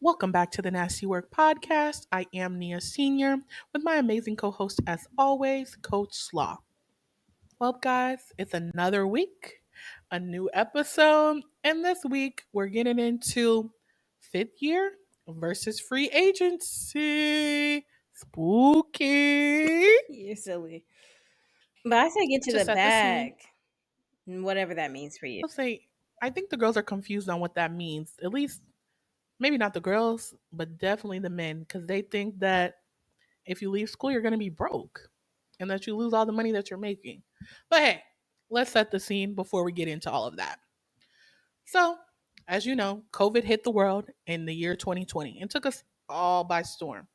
Welcome back to the Nasty Work Podcast. I am Nia Senior with my amazing co host, as always, Coach Slaw. Well, guys, it's another week, a new episode, and this week we're getting into fifth year versus free agency. Spooky. You're silly. But I say get to To the set the scene, bag, whatever that means for you. I'll say I think the girls are confused on what that means. At least, maybe not the girls, but definitely the men, because they think that if you leave school, you're going to be broke and that you lose all the money that you're making. But hey, let's set the scene before we get into all of that. So, as you know, COVID hit the world in the year 2020 and took us all by storm.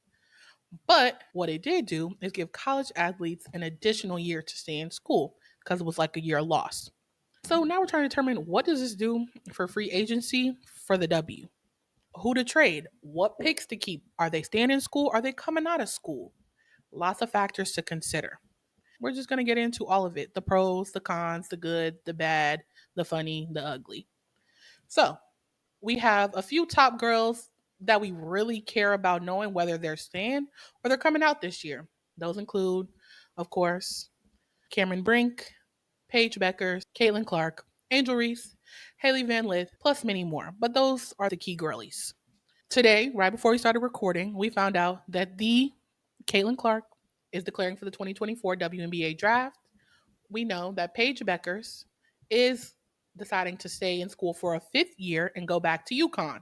But what it did do is give college athletes an additional year to stay in school because it was like a year lost. So now we're trying to determine what does this do for free agency for the W? Who to trade? What picks to keep? Are they staying in school? Are they coming out of school? Lots of factors to consider. We're just going to get into all of it, the pros, the cons, the good, the bad, the funny, the ugly. So, we have a few top girls that we really care about knowing whether they're staying or they're coming out this year. Those include, of course, Cameron Brink, Paige Beckers, Caitlin Clark, Angel Reese, Haley Van Lith, plus many more. But those are the key girlies. Today, right before we started recording, we found out that the Caitlin Clark is declaring for the 2024 WNBA draft. We know that Paige Beckers is deciding to stay in school for a fifth year and go back to UConn.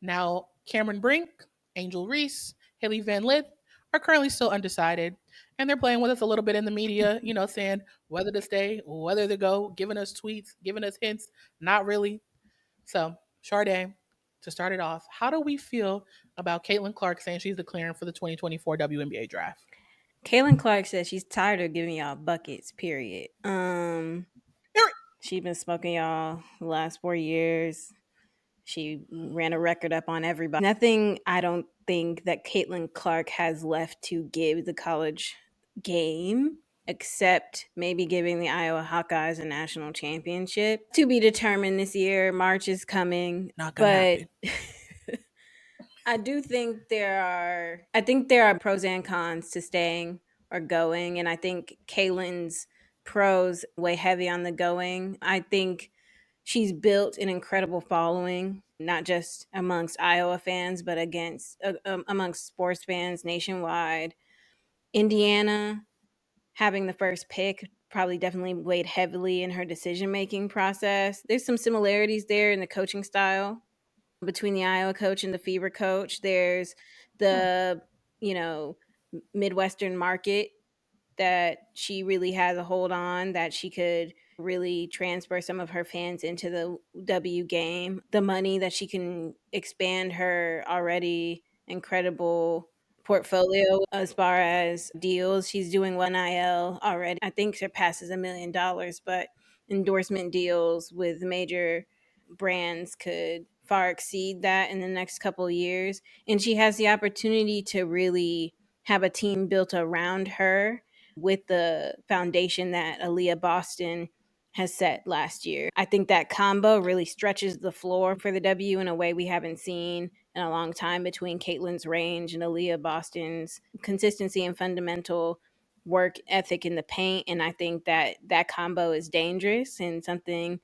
Now, Cameron Brink, Angel Reese, Haley Van Lith are currently still undecided, and they're playing with us a little bit in the media, saying whether to stay, whether to go, giving us tweets, giving us hints. Not really. So, Sade, to start it off, how do we feel about Caitlin Clark saying she's declaring for the 2024 WNBA draft? Kaylin Clark says she's tired of giving y'all buckets, period. She's been smoking y'all the last 4 years. She ran a record up on everybody. Nothing I don't think that Caitlin Clark has left to give the college game except maybe giving the Iowa Hawkeyes a national championship. To be determined this year. March is coming. Not gonna But happen. I think there are pros and cons to staying or going, and I think Kaylin's pros weigh heavy on the going. I think she's built an incredible following, not just amongst Iowa fans, but amongst sports fans nationwide. Indiana having the first pick probably definitely weighed heavily in her decision making process. There's some similarities there in the coaching style between the Iowa coach and the Fever coach. There's Hmm. the, you know, Midwestern market that she really has a hold on, that she could really transfer some of her fans into the W game. The money that she can expand her already incredible portfolio as far as deals. She's doing one IL already. I think surpasses $1 million, but endorsement deals with major brands could far exceed that in the next couple of years. And she has the opportunity to really have a team built around her with the foundation that Aaliyah Boston has set last year. I think that combo really stretches the floor for the W in a way we haven't seen in a long time between Caitlin's range and Aaliyah Boston's consistency and fundamental work ethic in the paint. And I think that that combo is dangerous and something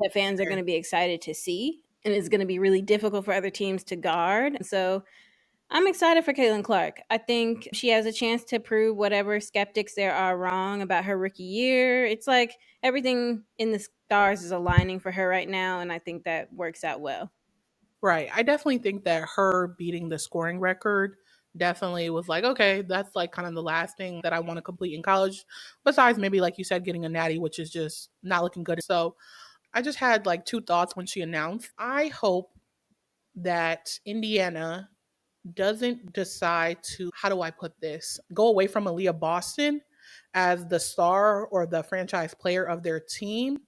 that fans are going to be excited to see. And it's going to be really difficult for other teams to guard. So I'm excited for Caitlin Clark. I think she has a chance to prove whatever skeptics there are wrong about her rookie year. It's like everything in the stars is aligning for her right now, and I think that works out well. Right. I definitely think that her beating the scoring record definitely was like, okay, that's like kind of the last thing that I want to complete in college. Besides maybe like you said, getting a natty, which is just not looking good. So I just had like two thoughts when she announced. I hope that Indiana doesn't decide to, how do I put this, go away from Aaliyah Boston as the star or the franchise player of their team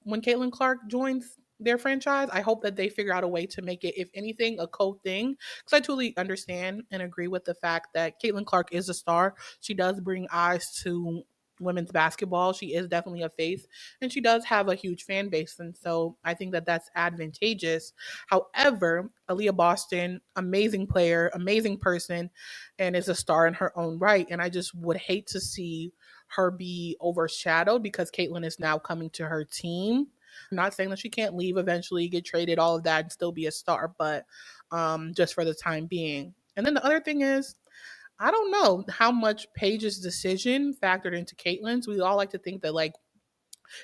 when Caitlin Clark joins their franchise. I hope that they figure out a way to make it, if anything, a co thing. Because I totally understand and agree with the fact that Caitlin Clark is a star. She does bring eyes to women's basketball. She is definitely a face, and she does have a huge fan base, and so I think that that's advantageous. However, Aaliyah Boston, amazing player, amazing person, and is a star in her own right. And I just would hate to see her be overshadowed because Caitlyn is now coming to her team. Not saying that she can't leave eventually, get traded, all of that, and still be a star, but just for the time being. And then the other thing is, I don't know how much Paige's decision factored into Caitlyn's. We all like to think that, like,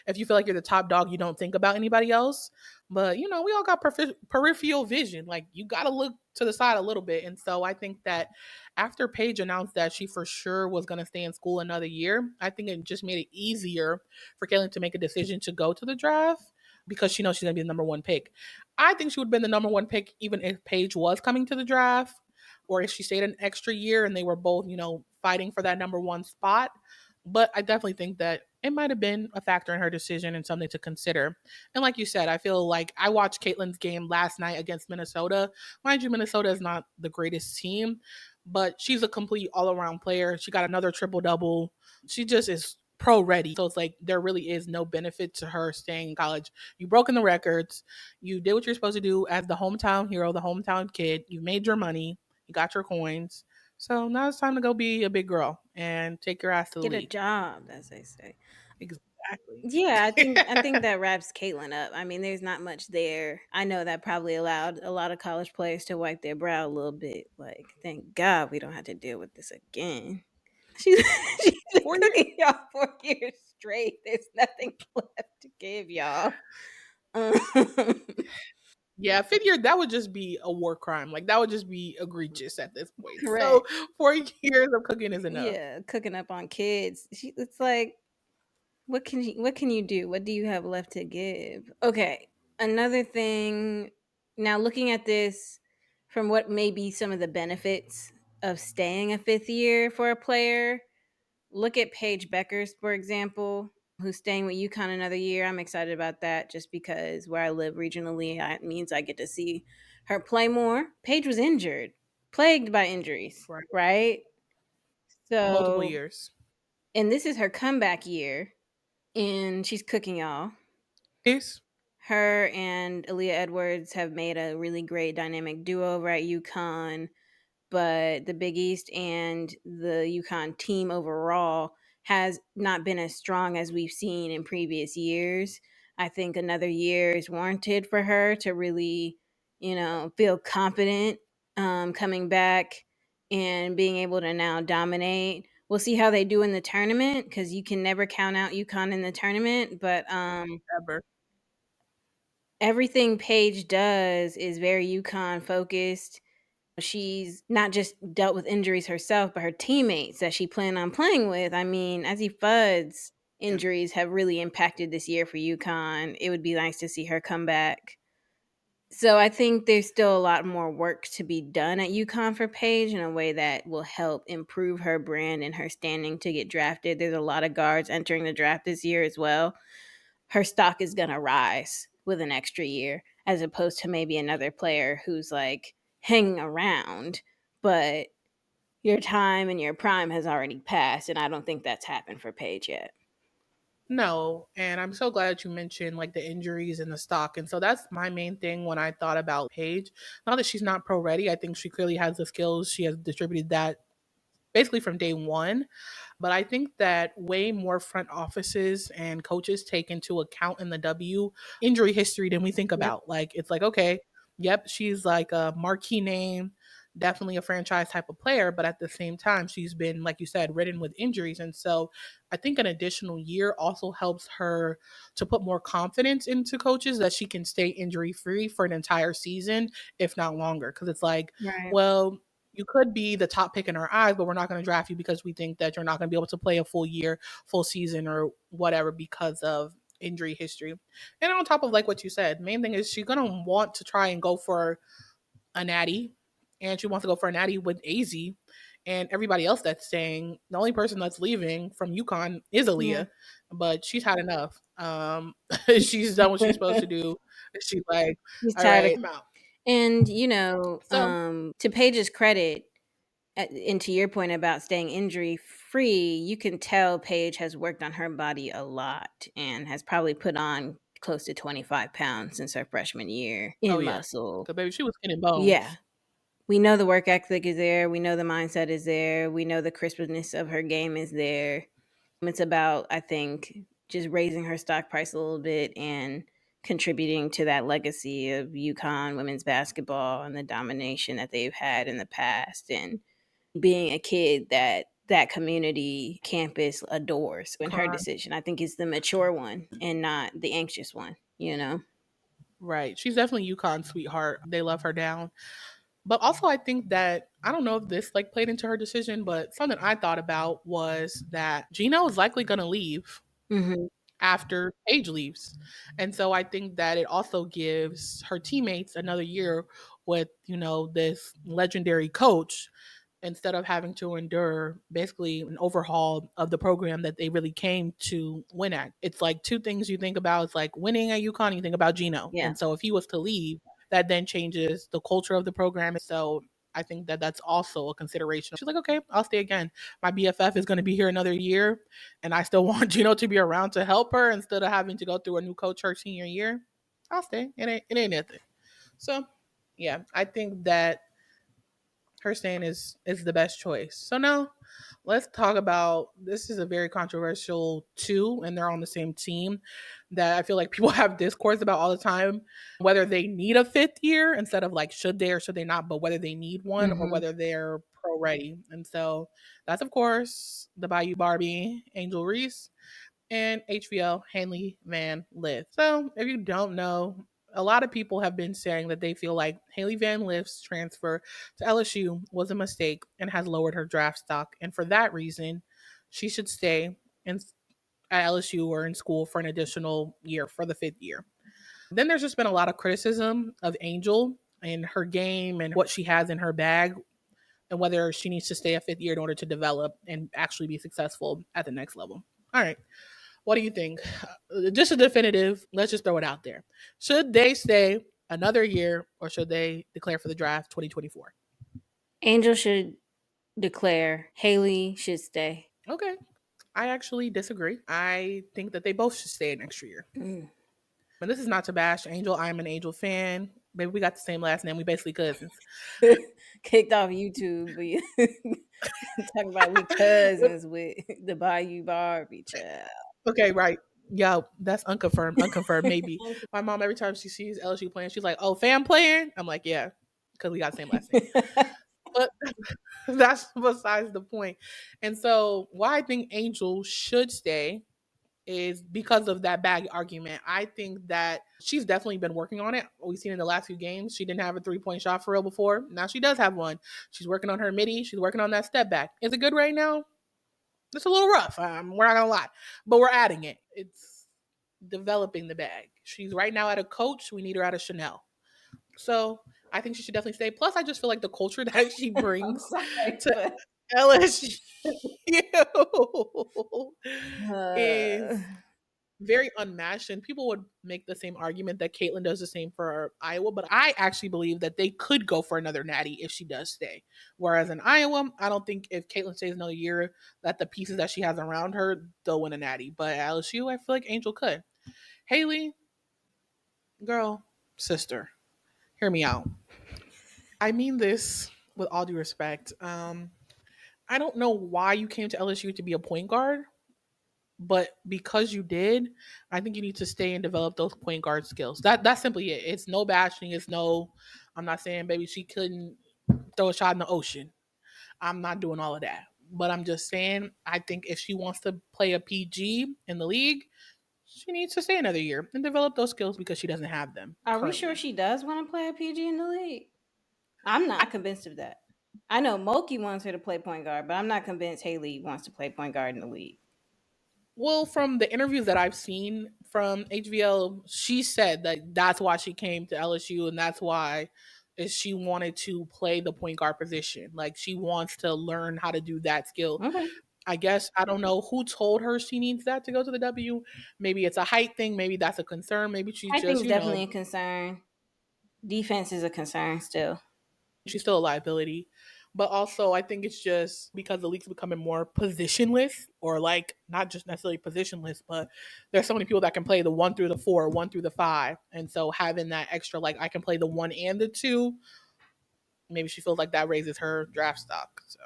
if you feel like you're the top dog, you don't think about anybody else. But, you know, we all got peripheral vision. Like, you got to look to the side a little bit. And so I think that after Paige announced that she for sure was going to stay in school another year, I think it just made it easier for Caitlyn to make a decision to go to the draft because she knows she's going to be the number one pick. I think she would have been the number one pick even if Paige was coming to the draft or if she stayed an extra year and they were both, you know, fighting for that number one spot. But I definitely think that it might have been a factor in her decision and something to consider. And like you said, I feel like I watched Caitlin's game last night against Minnesota. Mind you, Minnesota is not the greatest team, but she's a complete all around player. She got another triple double. She just is pro ready. So it's like there really is no benefit to her staying in college. You broken the records. You did what you're supposed to do as the hometown hero, the hometown kid. You made your money. You got your coins. So now it's time to go be a big girl and take your ass to the Get a league. job, as they say. Exactly. Yeah, I think that wraps Caitlyn up. I mean, there's not much there. I know that probably allowed a lot of college players to wipe their brow a little bit. Like, thank God we don't have to deal with this again. She's she's been 4 years? cooking y'all 4 years straight. There's nothing left to give y'all. Um, Yeah, fifth year, that would just be a war crime. Like, that would just be egregious at this point. So, correct. 4 years of cooking is enough. Yeah, cooking up on kids. It's like, what can you do? What do you have left to give? Okay. Another thing, now looking at this from what may be some of the benefits of staying a fifth year for a player, look at Paige Beckers, for example, who's staying with UConn another year. I'm excited about that just because where I live regionally, it means I get to see her play more. Paige was injured, plagued by injuries, Right. right? Multiple So, years. and this is her comeback year, and she's cooking y'all. Yes. Her and Aaliyah Edwards have made a really great dynamic duo over at UConn, but the Big East and the UConn team overall has not been as strong as we've seen in previous years. I think another year is warranted for her to really, feel confident coming back and being able to now dominate. We'll see how they do in the tournament because you can never count out UConn in the tournament, but Ever. everything Paige does is very UConn focused. She's not just dealt with injuries herself, but her teammates that she planned on playing with. I mean, as he Fudd's Yeah. injuries have really impacted this year for UConn. It would be nice to see her come back. So I think there's still a lot more work to be done at UConn for Paige in a way that will help improve her brand and her standing to get drafted. There's a lot of guards entering the draft this year as well. Her stock is going to rise with an extra year as opposed to maybe another player who's like hanging around, but your time and your prime has already passed. And I don't think that's happened for Paige yet. No, and I'm so glad that you mentioned like the injuries and the stock. And so that's my main thing when I thought about Paige. Not that she's not pro ready. I think she clearly has the skills. She has distributed that basically from day one. But I think that way more front offices and coaches take into account in the W injury history than we think Yep. about. Like, it's like, okay, yep, she's like a marquee name, definitely a franchise type of player. But at the same time, she's been, like you said, ridden with injuries. And so I think an additional year also helps her to put more confidence into coaches that she can stay injury free for an entire season, if not longer. Cause it's like, Right. well, you could be the top pick in our eyes, but we're not going to draft you because we think that you're not going to be able to play a full year, full season, or whatever because of injury history. And on top of like what you said, main thing is she's going to want to try and go for a natty, and she wants to go for a natty with AZ. And everybody else that's staying, the only person that's leaving from UConn is Yeah. Aaliyah, but she's had enough. She's done what she's supposed to do. She's like, He's all tired of, right, I'm out. and So to Paige's credit, And to your point about staying injury free, you can tell Paige has worked on her body a lot and has probably put on close to 25 pounds since her freshman year Oh in yeah, muscle. because baby, she was skin and Yeah. bones. We know the work ethic is there. We know the mindset is there. We know the crispness of her game is there. It's about, I think, just raising her stock price a little bit and contributing to that legacy of UConn women's basketball and the domination that they've had in the past, and being a kid that that community campus adores. And her Con, decision, I think, is the mature one and not the anxious one, you know? right. She's definitely UConn sweetheart. They love her down. But also, I think that I don't know if this like played into her decision, but something I thought about was that Gino is likely going to leave Hmm. after Paige leaves, and so I think that it also gives her teammates another year with this legendary coach instead of having to endure basically an overhaul of the program that they really came to win at. It's like two things you think about. It's like winning at UConn, you think about Gino. Yeah. And so if he was to leave, that then changes the culture of the program. So I think that that's also a consideration. She's like, okay, I'll stay again. My BFF is going to be here another year, and I still want Gino to be around to help her instead of having to go through a new coach her senior year. I'll stay. It ain't nothing. So yeah, I think that her staying is the best choice. So now let's talk about this is a very controversial two, and they're on the same team that I feel like people have discourse about all the time, whether they need a fifth year instead of like should they or should they not, but whether they need one or Hmm. whether they're pro ready. And so that's of course the Bayou Barbie, Angel Reese, and HVL Hanley Van Lith. So, if you don't know, a lot of people have been saying that they feel like Haley Van Lith's transfer to LSU was a mistake and has lowered her draft stock. And for that reason, she should stay at LSU or in school for an additional year for the fifth year. Then there's just been a lot of criticism of Angel and her game and what she has in her bag and whether she needs to stay a fifth year in order to develop and actually be successful at the next level. All right. What do you think? Just a definitive, let's just throw it out there. Should they stay another year or should they declare for the draft 2024? Angel should declare. Haley should stay. Okay. I actually disagree. I think that they both should stay an extra year. Mm. And this is not to bash Angel. I'm an Angel fan. Maybe we got the same last name. We basically cousins. Kicked off YouTube, but you talk about we cousins with the Bayou Barbie child. Okay, right. Yo, that's unconfirmed. Unconfirmed, maybe. My mom, every time she sees LSU playing, she's like, oh, fam playing? I'm like, yeah, because we got the same last name. But that's besides the point. And so, why I think Angel should stay is because of that bag argument. I think that she's definitely been working on it. We've seen in the last few games, she didn't have a 3-point shot for real before. Now she does have one. She's working on her midi. She's working on that step back. Is it good right now? It's a little rough. We're not gonna lie, but we're adding it. It's developing the bag. She's right now at a Coach. We need her at a Chanel. So I think she should definitely stay. Plus, I just feel like the culture that she I'm brings sorry, to but LSU uh, is very unmatched. And people would make the same argument that Caitlin does the same for Iowa. But I actually believe that they could go for another natty if she does stay. Whereas in Iowa, I don't think if Caitlin stays another year, that the pieces that she has around her, they'll win a natty. But at LSU, I feel like Angel could. Haley, girl, sister, hear me out. I mean this with all due respect. I don't know why you came to LSU to be a point guard, but because you did, I think you need to stay and develop those point guard skills. That's simply it. It's no bashing. It's no. I'm not saying baby she couldn't throw a shot in the ocean. I'm not doing all of that. But I'm just saying I think if she wants to play a PG in the league, she needs to stay another year and develop those skills because she doesn't have them are we sure currently. she does want to play a PG in the league? I'm not convinced of that. I know Moki wants her to play point guard, but I'm not convinced Haley wants to play point guard in the league. Well, from the interviews that I've seen from HVL, she said that that's why she came to LSU and that's why is she wanted to play the point guard position. Like she wants to learn how to do that skill. Okay. I guess I don't know who told her she needs that to go to the W. Maybe it's a height thing, maybe that's a concern, maybe she's I think just, it's definitely a concern. Defense is a concern still. she's still a liability. But also, I think it's just because the league's becoming more positionless, or like not just necessarily positionless, but there's so many people that can play the 1 through the 4, 1 through the 5. And so having that extra, like I can play the 1 and the 2, maybe she feels like that raises her draft stock. So,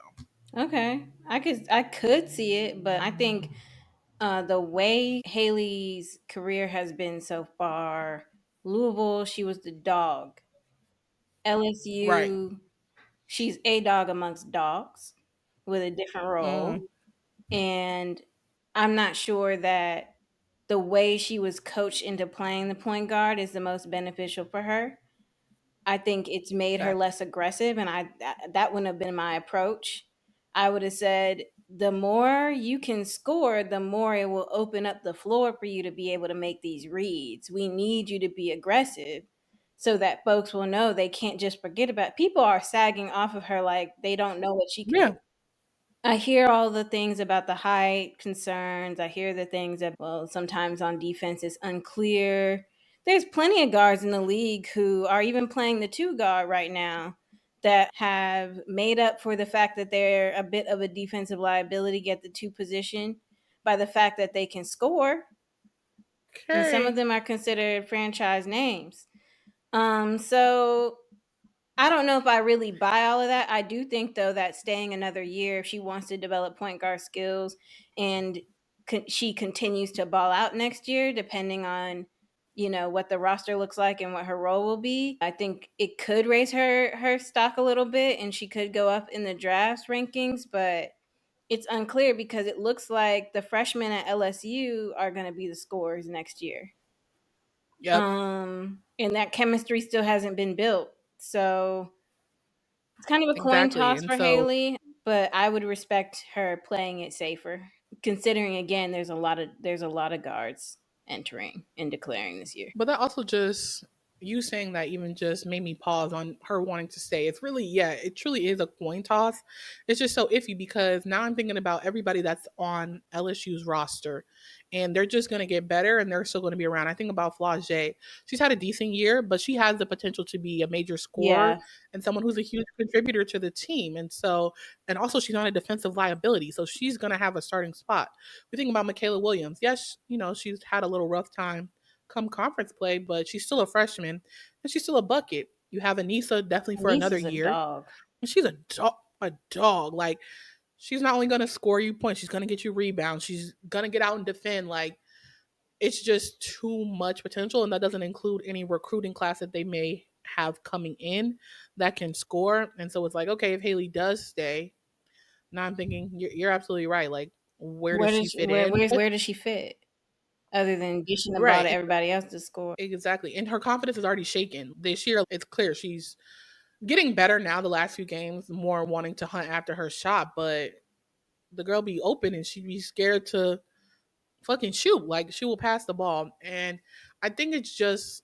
Okay, I could see it, but I think the way Haley's career has been so far, Louisville, she was the dog. right. LSU, she's a dog amongst dogs with a different Mm, role. And I'm not sure that the way she was coached into playing the point guard is the most beneficial for her. I think it's made her that, less aggressive, and that wouldn't have been my approach. I would have said the more you can score, the more it will open up the floor for you to be able to make these reads. We need you to be aggressive so that folks will know they can't just forget about. People are sagging off of her like they don't know what she can do. yeah. I hear all the things about the height concerns. I hear the things that, well, sometimes on defense it's unclear. There's plenty of guards in the league who are even playing the two guard right now that have made up for the fact that they're a bit of a defensive liability at the two position by the fact that they can score. And some of Okay. them are considered franchise names. So I don't know if I really buy all of that. I do think though that staying another year, if she wants to develop point guard skills, and she continues to ball out next year, depending on what the roster looks like and what her role will be. I think it could raise her stock a little bit, and she could go up in the drafts rankings, but it's unclear because it looks like the freshmen at LSU are going to be the scorers next year. Yep. And that chemistry still hasn't been built. So it's kind of a coin Exactly. toss And for so, Haley, but I would respect her playing it safer, considering again there's a lot of guards entering and declaring this year. but that also just, you saying that even just made me pause on her wanting to stay. It's really, yeah, it truly is a coin toss. It's just so iffy because now I'm thinking about everybody that's on LSU's roster, and they're just going to get better and they're still going to be around. I think about Flage. She's had a decent year, but she has the potential to be a major scorer Yeah, and someone who's a huge contributor to the team. And so, and also she's not a defensive liability. So she's going to have a starting spot. We think about Michaela Williams. Yes, she's had a little rough time come conference play, but she's still a freshman and she's still a bucket. You have Anissa definitely for another Anissa's a year, dog. and she's a dog. Like she's not only gonna score you points, she's gonna get you rebounds. She's gonna get out and defend. Like it's just too much potential, and that doesn't include any recruiting class that they may have coming in that can score. And so it's like, okay, if Haley does stay, now I'm thinking you're absolutely right. Like, where does Where she does fit in? where does she fit other than dishing the ball to Right, everybody else to score? exactly. And her confidence is already shaken this year. It's clear she's getting better now the last few games, more wanting to hunt after her shot, but the girl be open and she'd be scared to fucking shoot. Like she will pass the ball. And I think it's just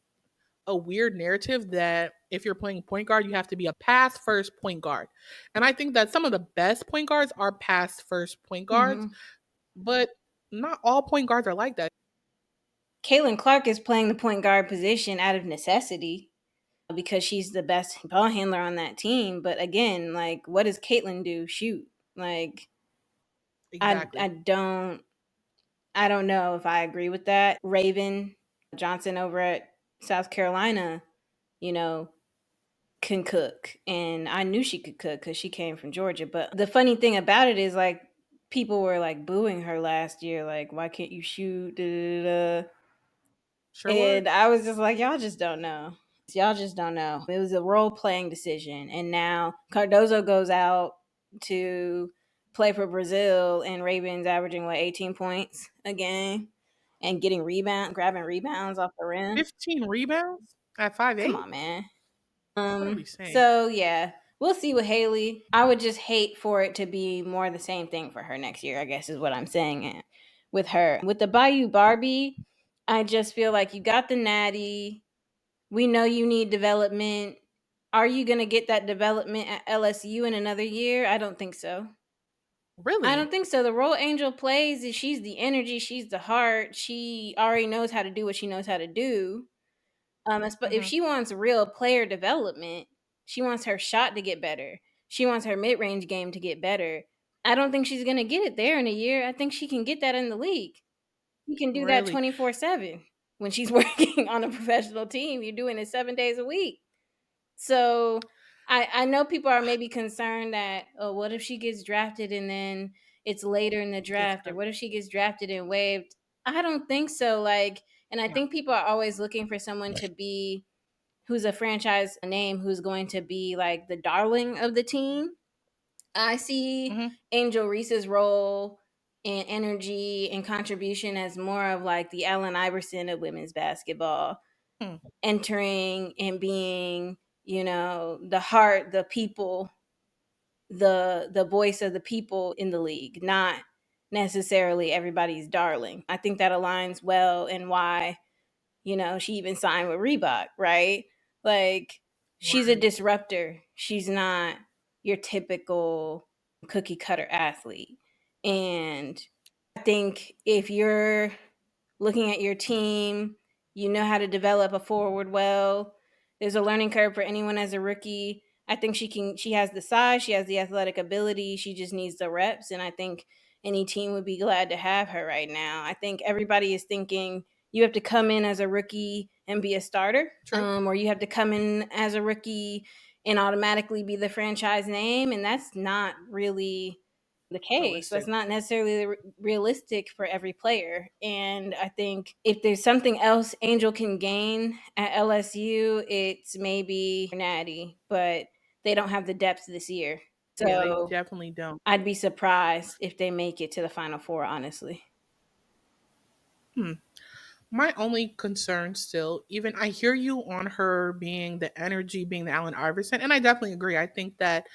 a weird narrative that if you're playing point guard, you have to be a pass first point guard. And I think that some of the best point guards are pass first point guards, Hmm. but not all point guards are like that. Caitlin Clark is playing the point guard position out of necessity because she's the best ball handler on that team. But again, like, what does Caitlin do? Shoot. Like, I Exactly. I don't I don't know if I agree with that. Raven Johnson over at South Carolina, you know, can cook. And I knew she could cook because she came from Georgia. But the funny thing about it is, like, people were like booing her last year, like, why can't you shoot? Da, da, da, da. Sure And was. I was just like, y'all just don't know. Y'all just don't know. It was a role playing decision. And now Cardozo goes out to play for Brazil, and Raven's averaging, what, 18 points a game and grabbing rebounds off the rim. 15 rebounds at 5'8"? Come on, man. What are we saying? So yeah, we'll see with Haley. I would just hate for it to be more the same thing for her next year, I guess is what I'm saying. With her. With the Bayou Barbie, I just feel like you got the natty. We know you need development. Are you going to get that development at LSU in another year? I don't think so. I don't Really? think so. The role Angel plays is she's the energy, she's the heart. She already knows how to do what she knows how to do. If Hmm. she wants real player development, she wants her shot to get better. She wants her mid range game to get better. I don't think she's going to get it there in a year. I think she can get that in the league. You can do that Really? 24/7 when she's working on a professional team. You're doing it 7 days a week. So I know people are maybe concerned that, oh, what if she gets drafted and then it's later in the Gets draft, or hurt. what if she gets drafted and waived? I don't think so. Like, and I No. think people are always looking for someone to be who's a franchise name who's going to be like the darling of the team. I see Hmm. Angel Reese's role and energy and contribution as more of like the Allen Iverson of women's basketball, Hmm. entering and being, the heart, the people, the voice of the people in the league, not necessarily everybody's darling. I think that aligns well and why, she even signed with Reebok, right? Like, she's a Right. disruptor. She's not your typical cookie cutter athlete. And I think if you're looking at your team, you know how to develop a forward well. There's a learning curve for anyone as a rookie. I think she has the size, she has the athletic ability, she just needs the reps. And I think any team would be glad to have her right now. I think everybody is thinking you have to come in as a rookie and be a starter, True. or you have to come in as a rookie and automatically be the franchise name. And that's not really the case. That's Realistic. not necessarily realistic for every player. And I think if there's something else Angel can gain at LSU, it's maybe Natty, but they don't have the depth this year. Yeah, they So definitely don't. I'd be surprised if they make it to the Final Four, honestly. Hmm. My only concern still, even I hear you on her being the energy, being the Allen Iverson, and I definitely agree. I think that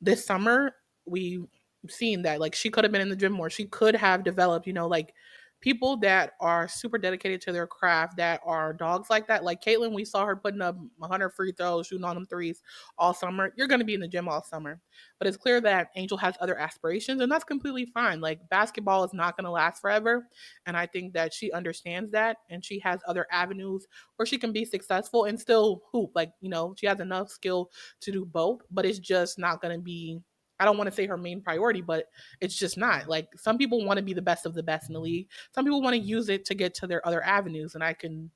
this summer we seen that like she could have been in the gym more. She could have developed, like people that are super dedicated to their craft, that are dogs like that. Like Caitlin, we saw her putting up 100 free throws, shooting on them threes all summer. You're going to be in the gym all summer. But it's clear that Angel has other aspirations, and that's completely fine. Like basketball is not going to last forever. And I think that she understands that, and she has other avenues where she can be successful and still hoop. Like, she has enough skill to do both, but it's just not going to be, I don't want to say her main priority, but it's just not. Like some people want to be the best of the best in the league. Some people want to use it to get to their other avenues, and I can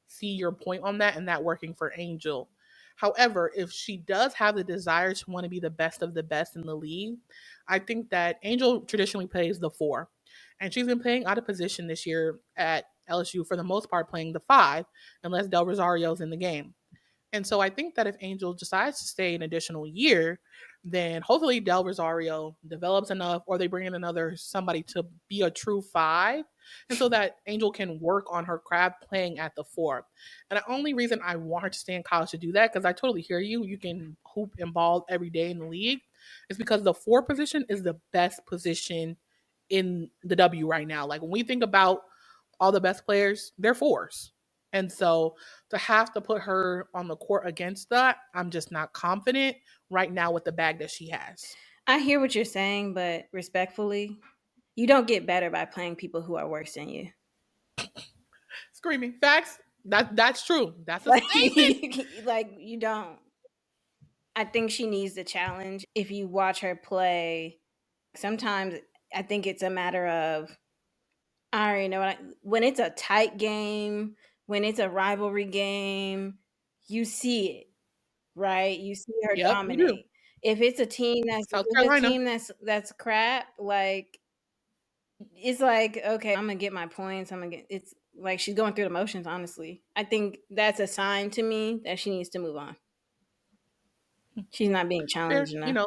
see your point on that and that working for Angel. However, if she does have the desire to want to be the best of the best in the league, I think that Angel traditionally plays the four. And she's been playing out of position this year at LSU for the most part, playing the five, unless Del Rosario's in the game. And so I think that if Angel decides to stay an additional year, then hopefully Del Rosario develops enough, or they bring in another somebody to be a true five. And so that Angel can work on her craft playing at the four. And the only reason I want her to stay in college to do that, because I totally hear you, you can hoop and ball every day in the league, is because the four position is the best position in the W right now. Like when we think about all the best players, they're fours. And so to have to put her on the court against that, I'm just not confident right now with the bag that she has. I hear what you're saying, but respectfully, you don't get better by playing people who are worse than you. Screaming facts. That's true. That's a Like, statement. like you don't. I think she needs the challenge. If you watch her play, sometimes I think it's a matter of I already know when it's a tight game, when it's a rivalry game, you see it, right? You see her Yep, you do. dominate. If it's a team that's if South it's a Carolina. team that's crap, like it's like, okay, I'm gonna get my points. I'm gonna get it's like she's going through the motions, honestly. I think that's a sign to me that she needs to move on. She's not being Fair, challenged enough.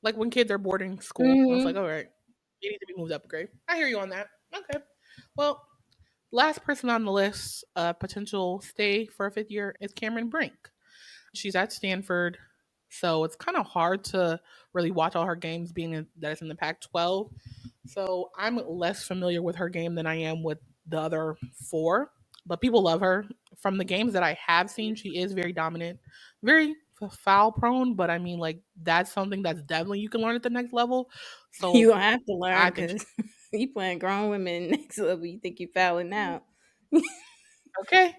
like when kids are boarding school. I was like, Mhm. all right, you need to be moved up a grade. I hear you on that. Okay. Well, last person on the list, potential stay for a fifth year is Cameron Brink. She's at Stanford, so it's kind of hard to really watch all her games being that it's in the Pac-12. So I'm less familiar with her game than I am with the other four. But people love her. From the games that I have seen, she is very dominant, very foul prone. But I mean, like that's something that's definitely you can learn at the next level. You So gonna have to I learn think because you playing grown women next level. You think you fouling out? okay.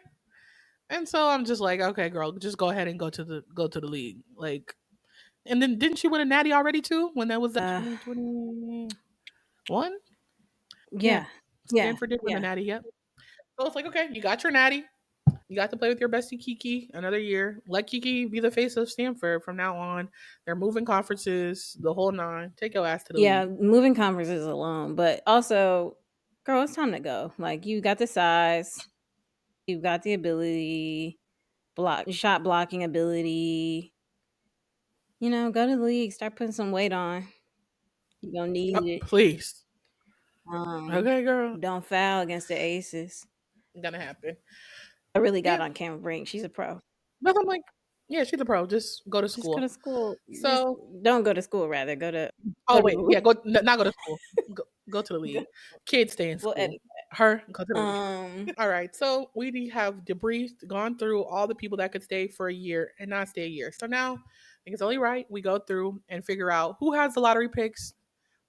And so I'm just like, okay, girl, just go ahead and go to the league. Like And then didn't she win a natty already too when that was that Uh, 2021? Yeah. yeah, yeah, Stanford did win the yeah, natty, yep. So it's like, okay, you got your natty. You got to play with your bestie Kiki another year. Let Kiki be the face of Stanford from now on. They're moving conferences, the whole nine. Take your ass to the yeah. league. Moving conferences alone, but also, girl, it's time to go. Like you got the size, you got the ability, shot blocking ability. Go to the league, start putting some weight on. You gonna Oh, need it. please. Um, Okay, girl. don't foul against the Aces. Gonna happen. I really got Yeah. on Cameron Brink. She's a pro. But I'm like, yeah, she's a pro. Just go to Just go school. to school. Just So, don't go to school. Rather go oh to wait, the yeah, league. not go to school. Go to the Go- league. Kids stay in we'll school. edit. Her go to the league. Um, All right, so we have debriefed, gone through all the people that could stay for a year and not stay a year. So now I think it's only right we go through and figure out who has the lottery picks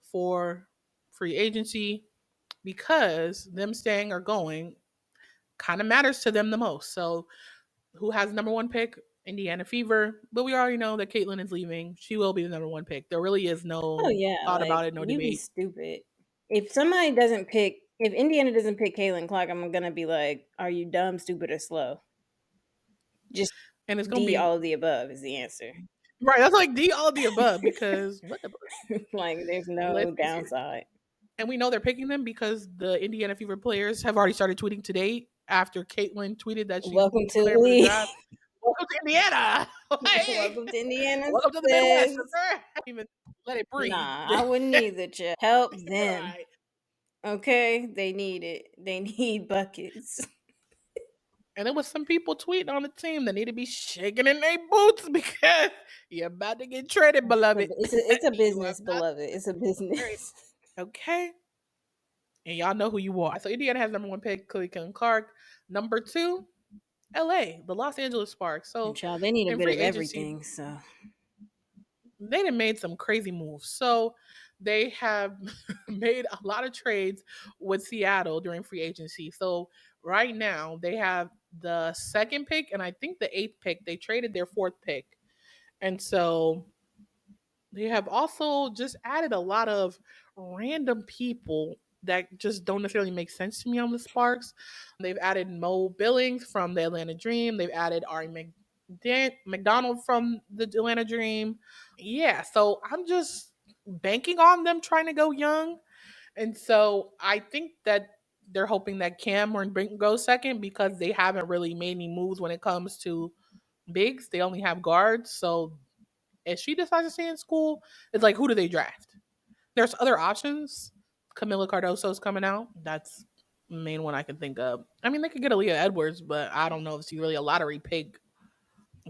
for free agency because them staying or going kind of matters to them the most. So who has the number one pick? Indiana Fever, but we already know that Caitlin is leaving. She will be the number one pick. There really is oh no yeah, thought like about it, no you be debate, stupid. If Indiana doesn't pick Caitlin Clark, I'm gonna be like, are you dumb, stupid, or slow? Just and it's gonna D, be all of the above is the answer. right. That's like D all of the above because what the Like there's no let's be serious. downside. And we know they're picking them because the Indiana Fever players have already started tweeting today after Caitlin tweeted that she's Welcome to the declared for the league. draft. Welcome to Indiana. Hey, Welcome to Indiana, welcome to the Midwest, sis. okay? Even let it breathe. Nah, I wouldn't either. Help them. Right. Okay, they need it. They need buckets. And there was some people tweeting on the team that need to be shaking in their boots because you're about to get traded, beloved. It's a You are business, about beloved. It's a to get traded. business. Okay. And y'all know who you are. So Indiana has number one pick, Cleveland Clark. Number two, LA, the Los Angeles Sparks. And So child, they need a in bit free of agency, everything. So they done made some crazy moves. So they have made a lot of trades with Seattle during free agency. So right now they have the second pick and I think the eighth pick. They traded their fourth pick. And so they have also just added a lot of random people that just don't necessarily make sense to me on the Sparks. They've added Mo Billings from the Atlanta Dream. They've added McDonald from the Atlanta Dream. Yeah, so I'm just banking on them trying to go young. And so I think that they're hoping that Cameron Brink goes second because they haven't really made any moves when it comes to bigs. They only have guards. So if she decides to stay in school, it's like, who do they draft? There's other options. Camila Cardoso's coming out. That's the main one I can think of. I mean, they could get Aaliyah Edwards, but I don't know if she's really a lottery pick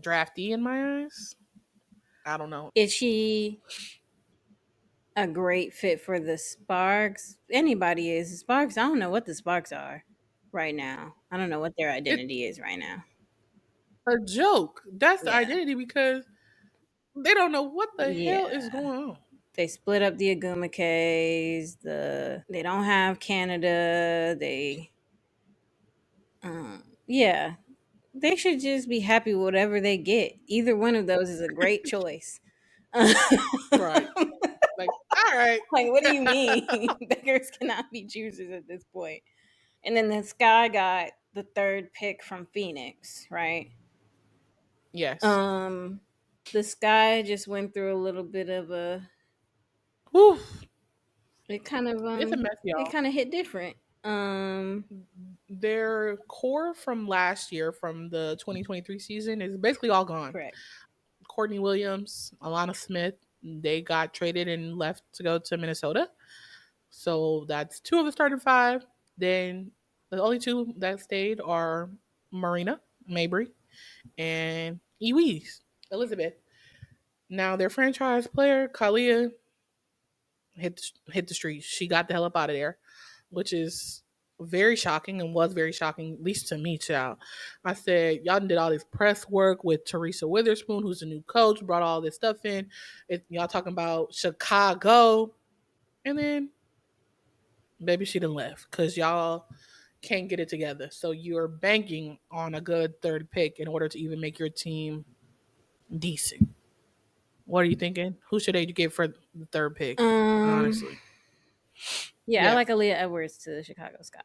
draftee in my eyes. I don't know. is she a great fit for the Sparks? Anybody is. The Sparks, I don't know what the Sparks are right now. I don't know what their It's identity is right now. a joke. That's the Yeah. identity because they don't know what the hell is Yeah. going on. They split up the Agumake's. They don't have Canada. Yeah, they should just be happy with whatever they get. Either one of those is a great choice. Like, Right. Like, all right. what do you mean? Beggars cannot be choosers at this point. And then the Sky got the third pick from Phoenix, right? Yes. Um, the Sky just went through a little bit of a. Whew. It kind of It's a mess, it y'all. kind of hit different. Their core from last year, from the 2023 season, is basically all gone. Correct. Courtney Williams, Alana Smith, they got traded and left to go to Minnesota. So that's two of the starting five. Then the only two that stayed are Marina Mabry and Iwis Elizabeth. Now their franchise player Kalia hit the streets. She got the hell up out of there, which is very shocking and was very shocking, at least to me, child. I said, y'all did all this press work with Teresa Witherspoon, who's the new coach, brought all this stuff in. Y'all talking about Chicago. And then, baby, she done left because y'all can't get it together. So you're banking on a good third pick in order to even make your team decent. What are you thinking? Who should they get for the third pick? Um, Honestly, yeah, I yeah, like Aaliyah Edwards to the Chicago Sky.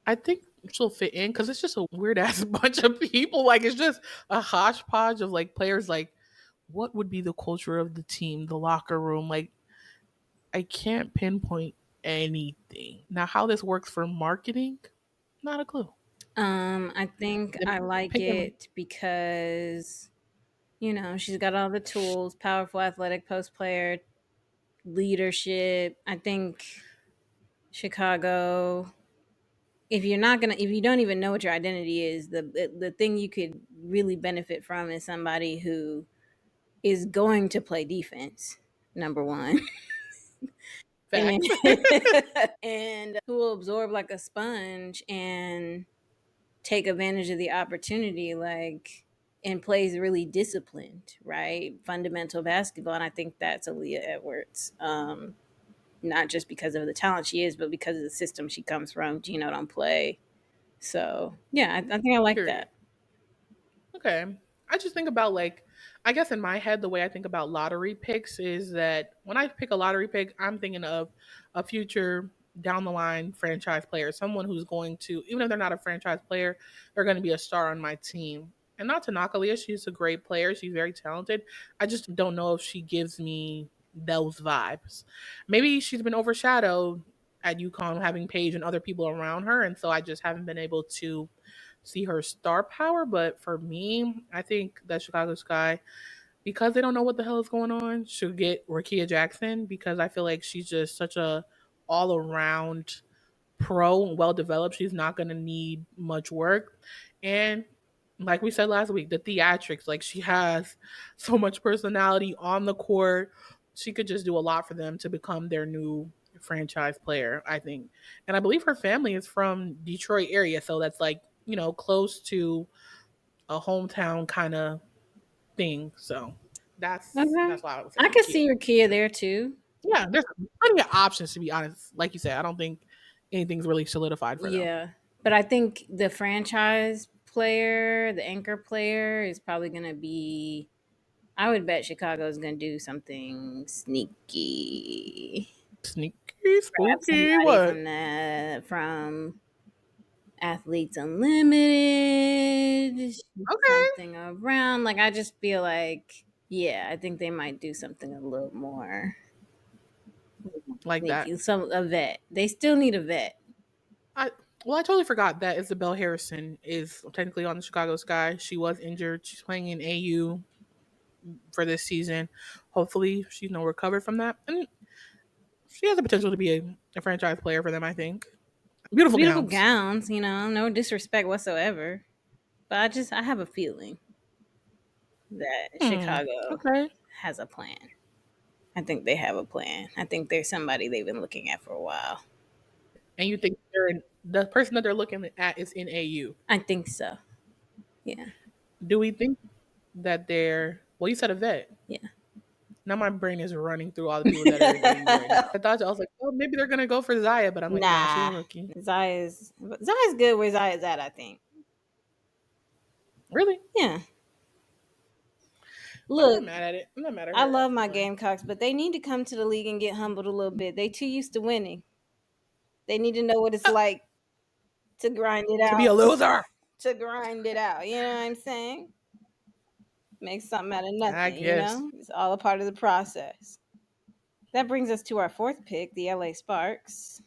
I think she'll fit in because it's just a weird ass bunch of people. Like it's just a hodgepodge of like players. Like, what would be the culture of the team, the locker room? Like, I can't pinpoint anything. Now, how this works for marketing, not a clue. I think They I like pick them. it because she's got all the tools, powerful athletic post player, leadership. I think Chicago, if you don't even know what your identity is, the thing you could really benefit from is somebody who is going to play defense, number one. and Facts. and who will absorb like a sponge and take advantage of the opportunity, like, and plays really disciplined, right? Fundamental basketball. And I think that's Aaliyah Edwards. Not just because of the talent she is, but because of the system she comes from. Gino don't play. So yeah, I think I like Period. that. Okay. I just think about like, I guess in my head, the way I think about lottery picks is that when I pick a lottery pick, I'm thinking of a future down the line franchise player, someone who's going to, even if they're not a franchise player, they're going to be a star on my team. And not to knock Aaliyah, she's a great player. She's very talented. I just don't know if she gives me those vibes. Maybe she's been overshadowed at UConn having Paige and other people around her. And so I just haven't been able to see her star power. But for me, I think that Chicago Sky, because they don't know what the hell is going on, should get Rakia Jackson because I feel like she's just such a all around pro, well developed. She's not going to need much work. And like we said last week, the theatrics, like she has so much personality on the court. She could just do a lot for them to become their new franchise player, I think. And I believe her family is from Detroit area, so that's like, close to a hometown kind of thing. So Okay, that's why I would say I could Rakia. see your Kia there too. Yeah, there's plenty of options to be honest. Like you said, I don't think anything's really solidified for them. Yeah, but I think the franchise player, the anchor player, is probably gonna be. I would bet Chicago is gonna do something sneaky. Sneaky, Grab spooky, somebody what? from Athletes Unlimited, Okay, something around. Like I just feel like, yeah, I think they might do something a little more like that. sneaky. Some a vet. They still need a vet. I well, I totally forgot that Isabel Harrison is technically on the Chicago Sky. She was injured. She's playing in AU for this season. Hopefully, she's recovered from that, and she has the potential to be a franchise player for them. I think. Beautiful Beautiful gowns. gowns, no disrespect whatsoever. But I have a feeling that Hmm. Chicago Okay. has a plan. I think they have a plan. I think there's somebody they've been looking at for a while. And you think the person that they're looking at is in AU? I think so. Yeah. Do we think that they're? Well, you said a vet. Yeah. Now my brain is running through all the people that are in AU right now. I was like, oh, maybe they're gonna go for Zaya, but I'm like, nah, she's a Nah. rookie. Zaya's good where Zaya's at, I think. Really? Yeah. I'm not Look, mad at it. I'm not mad at I her love my for Gamecocks, but they need to come to the league and get humbled a little bit. They too used to winning. They need to know what it's like to grind it to be a out. loser. To grind it out. You know what I'm saying? Make something out of I nothing, you guess know? It's all a part of the process. That brings us to our fourth pick, the LA Sparks.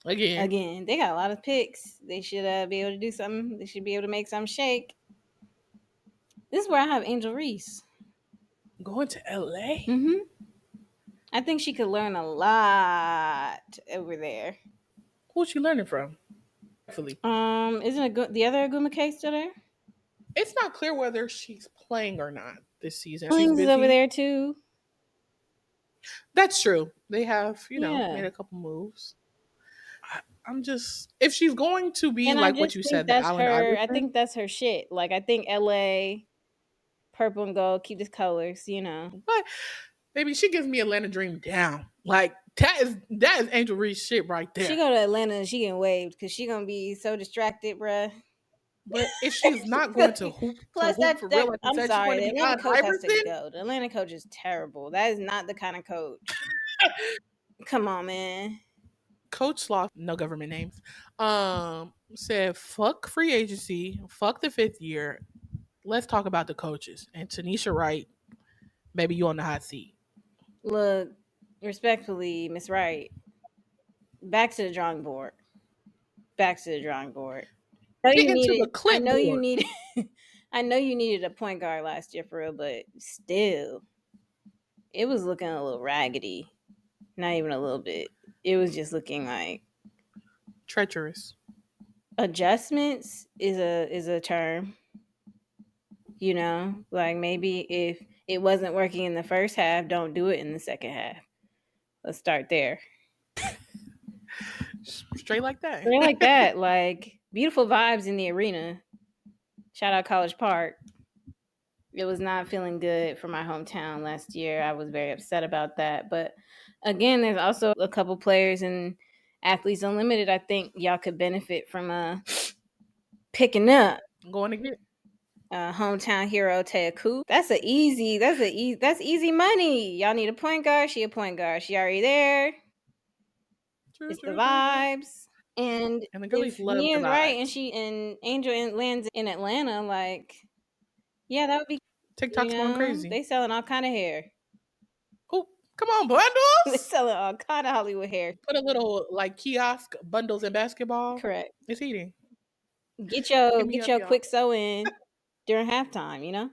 again, Again, they got a lot of picks. They should be able to do something. They should be able to make something shake. This is where I have Angel Reese. going to LA. Hmm. I think she could learn a lot over there. Who's she learning from? Actually, Isn't the other Aguma case still there? it's not clear whether she's playing or not this season. She's Billings is over busy. there too. That's true. They have, made Yeah. a couple moves. I'm just if she's going to be And I like what just you think said, the that's Allen her. I Iverson, think that's her shit. Like I think LA purple and gold keep the colors. but maybe she gives me Atlanta Dream down. Like that is Angel Reese shit right She there. go to Atlanta and she getting waved because she gonna be so distracted, bruh. But if she's not going to Plus, hoop for real, that like you I'm said, she's going sorry, to the be Atlanta Allen coach has to Iverson. go. The Atlanta coach is terrible. That is not the kind of coach. Come on, man. Coach Sloth, no government names, said, "Fuck free agency, fuck the fifth year. Let's talk about the coaches." And Tanisha Wright, baby, you on the hot seat. Look, respectfully, Miss Wright, back to the drawing board. Back to the drawing board. I know Get you into needed. the I know you clipboard. needed. I know you needed a point guard last year for real, but still, it was looking a little raggedy. Not even a little bit. It was just looking like Treacherous. adjustments is a term. Like maybe if it wasn't working in the first half, don't do it in the second half. Let's start there. Straight like that. Something like that. Like beautiful vibes in the arena. Shout out College Park. It was not feeling good for my hometown last year. I was very upset about that. But again, there's also a couple players in Athletes Unlimited. I think y'all could benefit from picking up. Going to get Hometown hero Teaku. That's easy money. Y'all need a point guard. She a point guard. She already there. true, It's the true, true, true. vibes. And And the girlies if love the Mia's right and vibes. she and Angel lands in Atlanta, like yeah, that would be TikTok's going crazy. they selling all kind of hair. Oh, come on, They bundles. selling all kind of Hollywood hair. Put a little like kiosk bundles in basketball. Correct. It's eating. Get Hit your me get up, your y'all. quick sew in during halftime.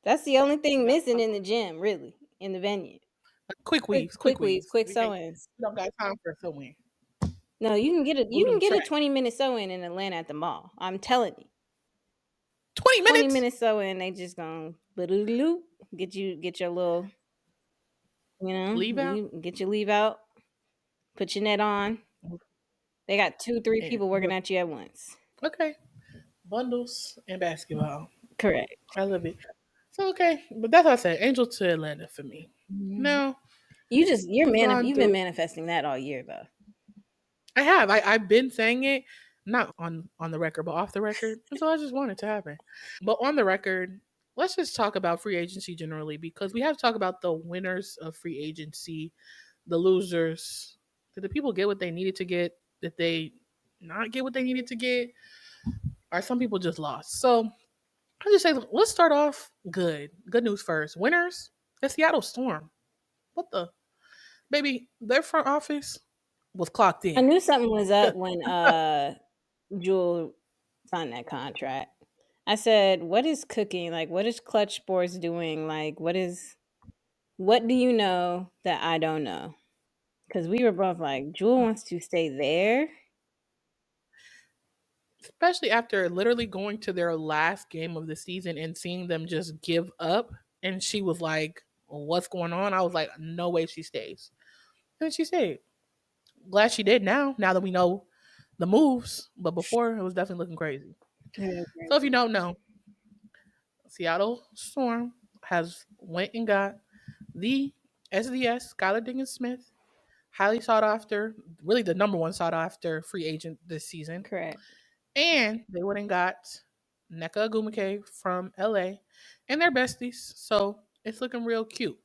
That's the only thing Yep. missing in the gym, really, in the venue. Quick weaves, quick Quick weaves, weaves. quick We can't. sew-ins. We don't got time for sewing. No, you Moving can them get a track. 20-minute sew-in in Atlanta at the mall. I'm telling you. 20 20 minutes. minutes sew-in, they just gonna get your little, Leave out. get your leave out, put your net on. They got 2, 3 And people working at you at once. okay, bundles and basketball. Correct. I love it. So okay, but that's what I said. Angel to Atlanta for me. Mhm. Now we've gone You've been through. manifesting that all year though. I have. I've been saying it, not on the record, but off the record. And so I just want it to happen. But on the record, let's just talk about free agency generally because we have to talk about the winners of free agency, the losers. Did the people get what they needed to get? Did they not get what they needed to get? Or some people just lost? So I just say let's start off good. Good news first. Winners, the Seattle Storm. What the baby? Their front office was clocked I in. knew something was up when Jewel signed that contract. I said, "What is cooking? Like, what is Clutch Sports doing? Like, what do you know that I don't know?" Because we were both like, "Jewel wants to stay there." Especially after literally going to their last game of the season and seeing them just give up. And she was like, "What's going on?" I was like, "No way she stays." And she stayed. Glad she did now that we know the moves. But before, it was definitely looking crazy. So if you don't know, Seattle Storm has went and got the SDS, Skylar Diggins Smith, highly sought after, really the number one sought after free agent this season. Correct. And they went and got Nneka Agumake from LA and they're besties. So it's looking real cute.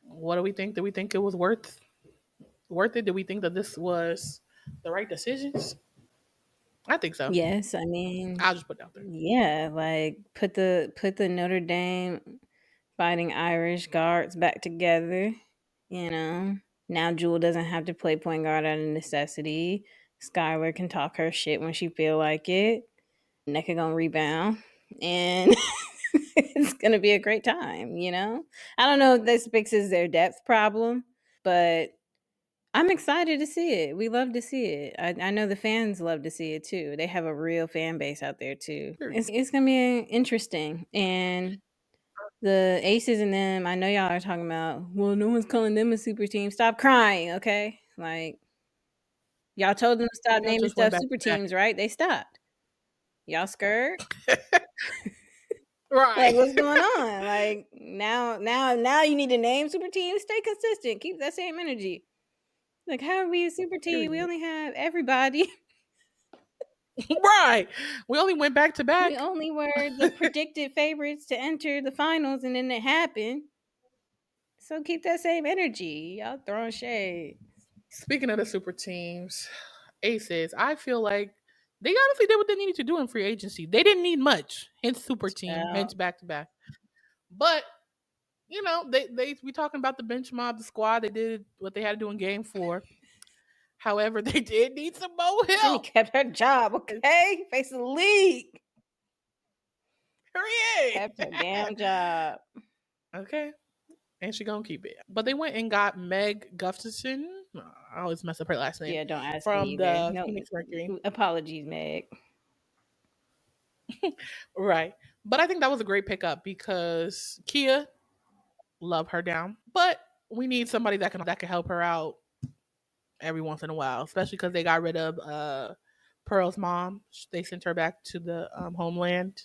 What do we think? Did we think it was worth it? Did we think that this was the right decisions? I think so. Yes, I mean, I'll just put it out there. yeah, like put the Notre Dame Fighting Irish guards back together. You know, now Jewel doesn't have to play point guard out of necessity. Skylar can talk her shit when she feel like it. Nneka gonna rebound, and it's gonna be a great time. I don't know if this fixes their depth problem, but I'm excited to see it. We love to see it. I know the fans love to see it too. They have a real fan base out there too. Period. It's gonna be interesting, and the Aces and them, I know y'all are talking about, well, no one's calling them a super team. Stop crying, okay? Like, y'all told them to stop Y'all naming just went stuff back super to back. teams, right? They stopped. Y'all scared? Like, Right. what's going on? Like, now you need to name super teams. Stay consistent. Keep that same energy. Like, how are we a super team? We Period. only have everybody. Right. We only went back to We back. only were the predicted favorites to enter the finals, and then it happened. So keep that same energy. Y'all throwing shade. Speaking of the super teams, Aces, I feel like they honestly did what they needed to do in free agency. They didn't need much, hence super team, hence back to back. But they we talking about the bench mob, the squad. They did what they had to do in game 4. However, they did need some more Jenny help. kept her job, okay? Face of the league. Period. Kept her damn job. Okay. And she gonna keep it. But they went and got Meg Gustafson. I always mess up her last name. Yeah, don't ask me From either. the No Phoenix Mercury. apologies, Meg. Right. But I think that was a great pickup because Kia, love her down. But we need somebody that can help her out every once in a while, especially because they got rid of Pearl's mom. They sent her back to the homeland.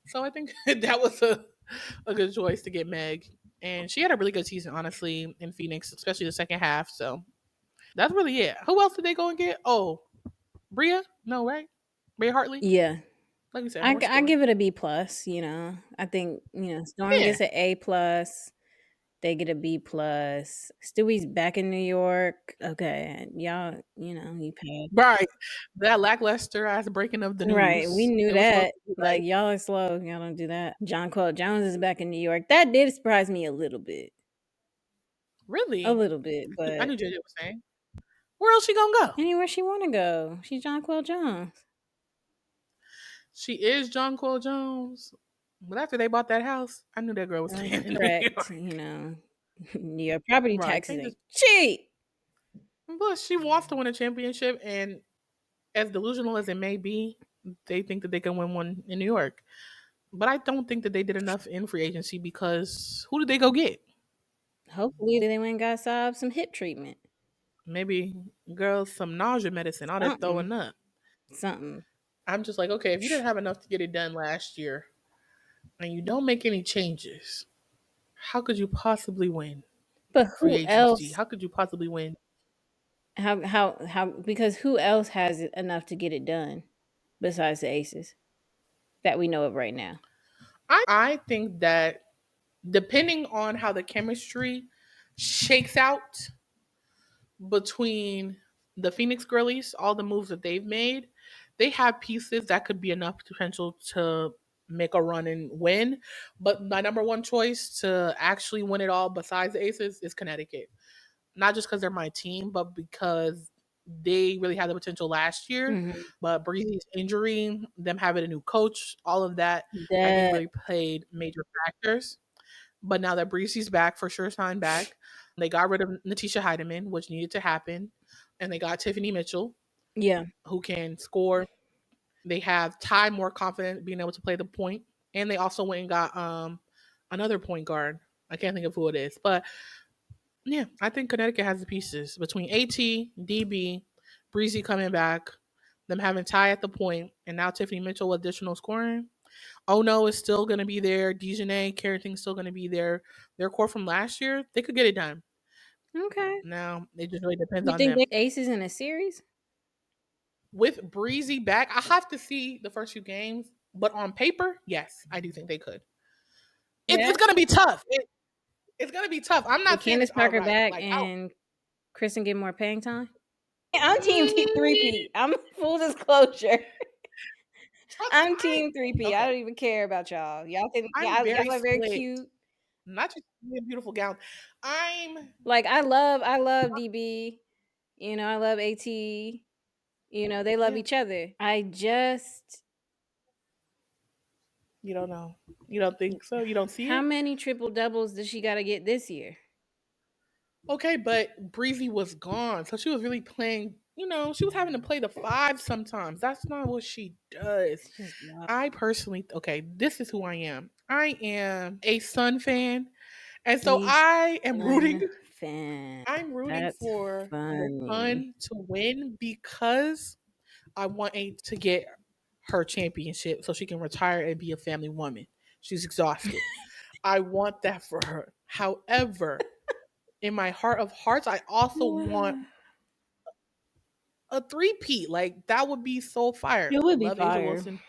So I think that was a good choice to get Meg. And she had a really good season, honestly, in Phoenix, especially the second half. So that's really it. Who else did they go and get? Oh, Bria? No, right? Bria Hartley? Yeah. Like we said, I, more I scoring. give it a B plus, I think, Storm Yeah. gets an A plus. They get a B plus. Stewie's back in New York. Okay. Y'all, you paid. Right. That lackluster ass breaking of the Right. We news. knew It was supposed that. to be Like, like, y'all are slow. Y'all don't do that. John Quote Jones is back in New York. That did surprise me a little bit. A really? little bit, I but knew JJ was saying. Where else she gonna go? anywhere she want to go. She's John Quote Jones. She is John Cole Jones. But after they bought that house, I knew that girl was staying in New Correct. York. New York property Right. taxes They just ain't cheap. but she wants to win a championship and as delusional as it may be, they think that they can win one in New York. But I don't think that they did enough in free agency because who did they go get? Hopefully they went and got some hip treatment. Maybe girls some nausea medicine, all that Something. throwing up. Something. I'm just like, okay, if you didn't have enough to get it done last year and you don't make any changes, how could you possibly win But free who agency? else How could you possibly win? how because who else has enough to get it done besides the Aces that we know of right now? I think that depending on how the chemistry shakes out between the Phoenix girlies, all the moves that they've made, they have pieces that could be enough potential to make a run and win. But my number one choice to actually win it all besides the Aces is Connecticut. Not just because they're my team, but because they really had the potential last year. Mhm. But Breezy's injury, them having a new coach, all of that, I think That really played major factors. But now that Breezy's back, for sure, signed back, they got rid of Natisha Heidemann, which needed to happen. And they got Tiffany Mitchell, yeah. who can score. They have Ty more confident being able to play the point. And they also went and got another point guard. I can't think of who it is. But yeah, I think Connecticut has the pieces between AT, DB, Breezy coming back, them having Ty at the point, and now Tiffany Mitchell with additional scoring. Oh no is still going to be there. Dejanay, Carrington's still going to be there. Their core from last year, they could get it done. Okay. Now it just really depends You on think them. they Aces in a series? With Breezy back, I have to see the first few games, but on paper, yes, I do think they could. It's Yeah. going to be tough. It's going to be tough. I'm With not saying Candace it's all Parker right. back Like, I and Kristen get more paying time? I'm team mm, 3P. I'm full disclosure. trust. I'm team 3P. I Okay. don't even care about y'all. I'm very Y'all are very split. cute. Not just in beautiful gowns. I'm Like I love DB. I love AT. They love yeah. each other. I just You don't know. You don't think so? You don't see how it? many triple doubles does she got to get this year? Okay, but Breezy was gone, so she was really playing. She was having to play the five sometimes. That's not what she does. It's just not I personally, okay, this is who I am. I am a Sun fan, and so I am rooting. Eastern fan. I'm rooting That's for the funny. Sun to win because I want A to get her championship so she can retire and be a family woman. She's exhausted. I want that for her. However, in my heart of hearts, I also want A three-peat, like, that would be so fire. It would be Love Asia fire. Wilson,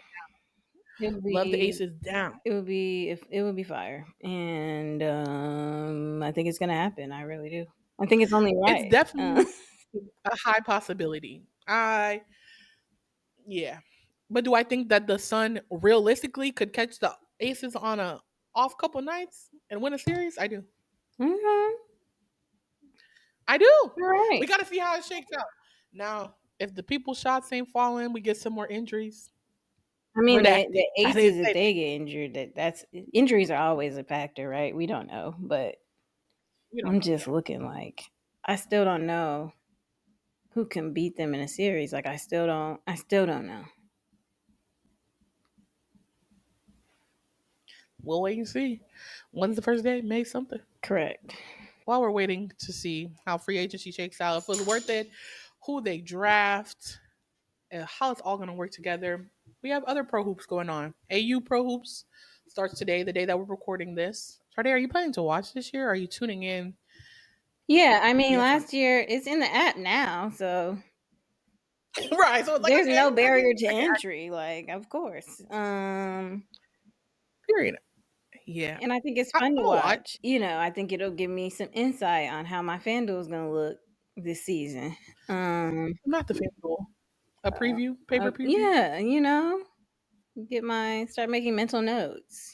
It would love the be Aces down. it would be if it would be fire. And I think it's gonna happen. I really do. I think it's only It's right. definitely a high possibility. Yeah. But do I think that the Sun realistically could catch the Aces on a off couple nights and win a series? I do. Mhm. I do. All right. We got to see how it shakes out. Now, if the people's shots ain't falling, we get some more injuries. I mean, Redacted. the I didn't aces, if say they get injured, that's injuries are always a factor, right? We don't know, but we don't I'm know. just Yeah. looking like I still don't know who can beat them in a series. Like I still don't know. We'll wait and see. When's the first day? May something. Correct. While we're waiting to see how free agency shakes out, if it was worth it, who they draft, and how it's all going to work together. We have other pro hoops going on. AU Pro Hoops starts today, the day that we're recording this. Sade, are you planning to watch this year? Or are you tuning in Yeah, I mean, via phone? last year it's in the app now, so Right. So it's like, there's okay, no barrier to I can entry. Like, of course. period. Yeah. And I think it's fun to I'll watch. watch. I think it'll give me some insight on how my FanDuel is gonna look this season. Um, I'm not the fan goal. A preview, paper preview. yeah, get my start making mental notes.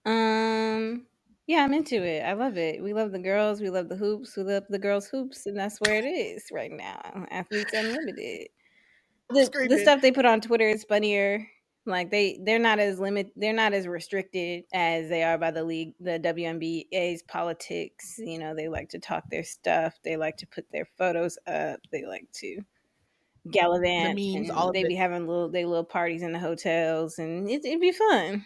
Um, yeah, I'm into it. I love it. We love the girls. We love the hoops. We love the girls hoops, and that's where it is right now. Athletes Unlimited. I'm The screaming. stuff they put on Twitter is funnier. Like they're not as restricted as they are by the league, the WNBA's politics. They like to talk their stuff. They like to put their photos up. They like to The gallivant, memes, all and of they it. be having little parties in the hotels, and it'd be fun.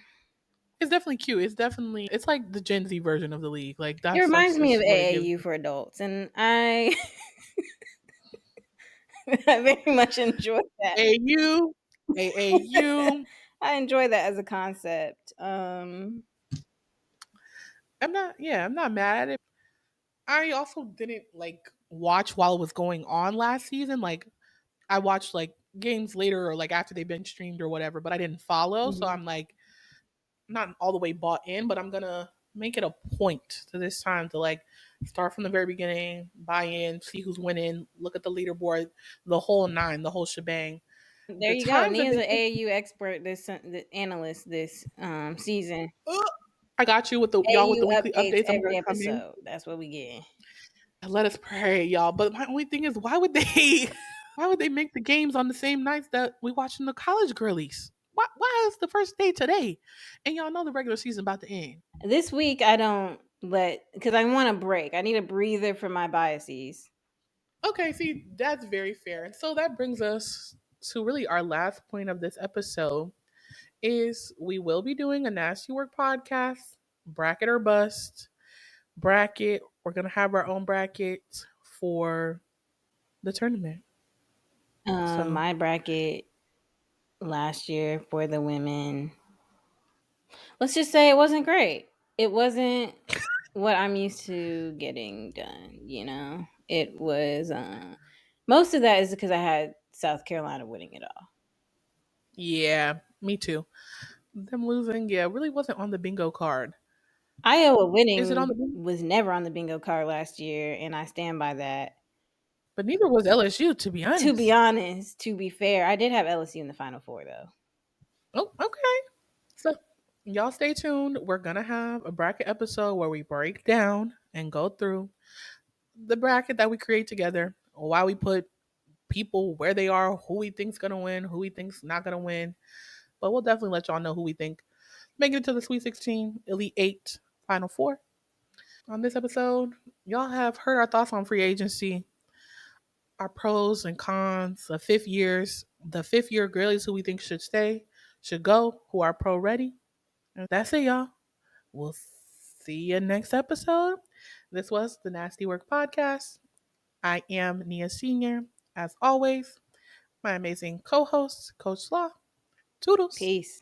It's definitely cute. It's like the Gen Z version of the league. Like It that's reminds me of just what it gives. AAU for adults, and I I very much enjoy that. AU, AAU. I enjoy that as a concept. I'm not mad at it. I also didn't like watch while it was going on last season. Like I watched like games later or like after they've been streamed or whatever, but I didn't follow. So Mhm. I'm like not all the way bought in, but I'm gonna make it a point to this time to like start from the very beginning, buy in, see who's winning, look at the leaderboard, the whole nine, the whole shebang. There The you go. times that Nia's they an take, AAU expert the analyst this season. I got you with the y'all with the AAU weekly updates updates. I'm every gonna come in. episode. That's what we get. Let us pray, y'all. But my only thing is, why would they? Why would they make the games on the same nights that we watching the college girlies? Why is the first day today? And y'all know the regular season about to end. This week I don't let because I want a break. I need a breather from my biases. Okay, see, that's very fair. And so that brings us to really our last point of this episode is we will be doing a nasty work podcast, bracket or bust. Bracket, we're gonna have our own bracket for the tournament. So My bracket last year for the women. Let's just say it wasn't great. It wasn't what I'm used to getting done. It was most of that is because I had South Carolina winning it all. yeah, me too. Them losing, yeah, really wasn't on the bingo card. Iowa Is it on winning the bingo? was never on the bingo card last year, and I stand by that. But neither was LSU, to be To be honest. honest, to be fair, I did have LSU in the Final Four though. Oh, okay. So y'all stay tuned. We're gonna have a bracket episode where we break down and go through the bracket that we create together, why we put people where they are, who we think's gonna win, who we think's not gonna win. But we'll definitely let y'all know who we think make it to the Sweet 16, Elite 8, Final Four. On this episode, y'all have heard our thoughts on free agency, our pros and cons, the fifth year girlies who we think should stay, should go, who are pro ready. And that's it, y'all. We'll see you next episode. This was the Nasty Work Podcast. I am Nia Senior. As always, my amazing co host, Coach Law. Toodles. Peace.